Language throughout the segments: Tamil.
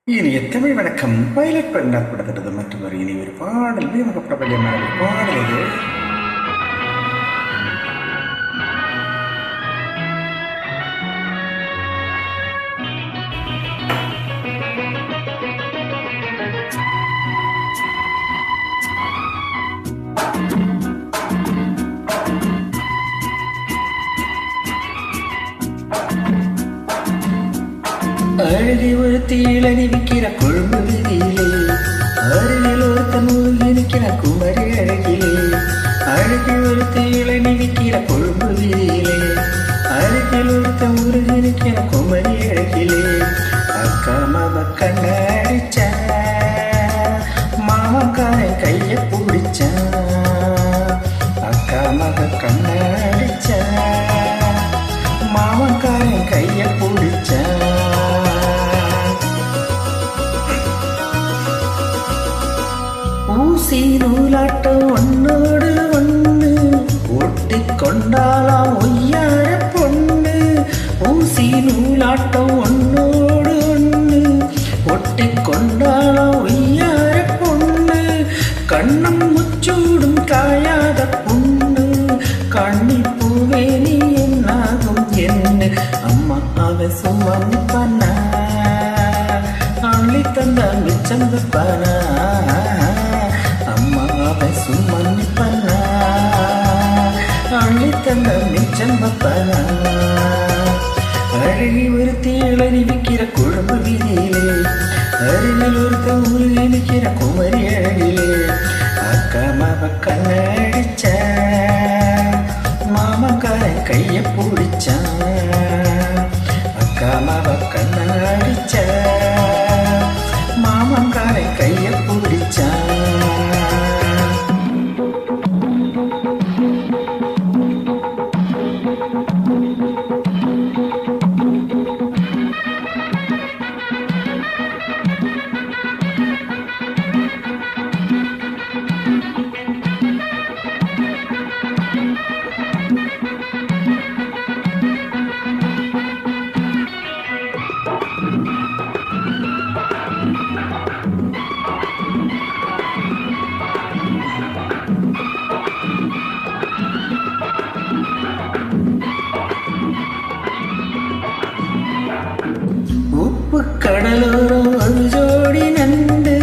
இனிய தமிழ் வணக்கம். பைலட் பெண்ணால் படுகிறது மற்றும் ஒரு இனி ஒரு பாடல் மிக பிரபலமான ஒரு பாடல் இது. அழகி ஒரு தீழனி விற்கிற கொழும்பு வீதியிலே, அருகில் ஒருத்தன் மூழ்கி நிற்கிற குமரி அழகிலே. அழகி ஒரு தீழனி விற்கிற கொழும்பு வீதியிலே, அருகில் ஒருத்தன் மூழ்கி நிற்கிற குமரி அழகிலே. அக்கா மாம கண்ணடிச்ச மாமக்காரன் கைய பிடிச்ச, அக்கா மக கண்ணடிச்ச மாமக்காரன் கைய பிடிச்ச. ஊசி நூலாட்டம் ஒன்னோடு ஒன்று ஒட்டி கொண்டாலாம் ஒய்யார பொண்ணு. ஊசி நூலாட்டம் ஒன்னோடு ஒன்று ஒட்டி கொண்டாலாம் ஒய்யார பொண்ணு. கண்ணும் முச்சூடும் காயாத பொண்ணு, கண்ணி பூவே நீ என்னாகும் என்ன. அம்மா அவ சும்மா பண்ணா அள்ளி தந்தா மிச்சம் பண்ணா. சும்மி பண்ணா அள்ளி தந்த மிச்சம் பண்ணா. அழகி ஒரு தீழனி விற்கிற குழம்பு வீதியிலே, அருகில் ஒருத்த உருகி நிற்கிற குமரி அழகிலே. அக்கா மாவ கண்ணடிச்ச மாமக்காரன் கைய பிடிச்சான், அக்கா மாவ கண்ணடிச்ச மாமக்காரன் கைய பிடிச்சான். உப்பு கடலோரம் ஒரு ஜோடி நண்டு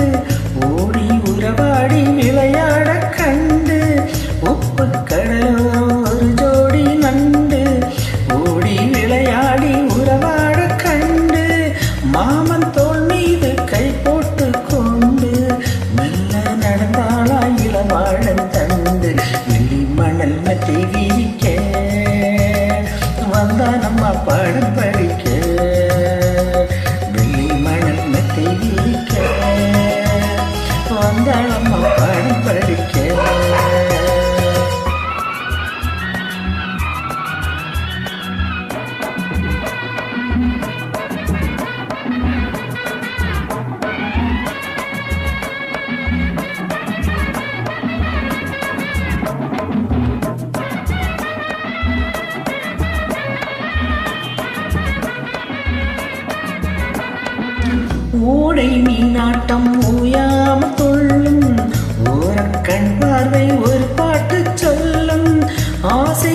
ஓடி உறவாடி விளையாட கண்டு. உப்பு கடலோரம் ஒரு ஜோடி நண்டு ஓடி விளையாடி உறவாட கண்டு. மாமன் தோள் மீது கை போட்டு கொண்டு மெல்ல நடந்தாளா இளவாழன் தண்டு. வெளி மணல் மத்தி விரிக்க வந்தா நம்ம பாடம் படிக்க. வந்தாளம்மா பாடம் படிக்க. ஓடை மீனாட்டம் ஓயாம துள்ளும், ஓரக்கண் பார்வை ஒரு பாட்டு சொல்லும். ஆசை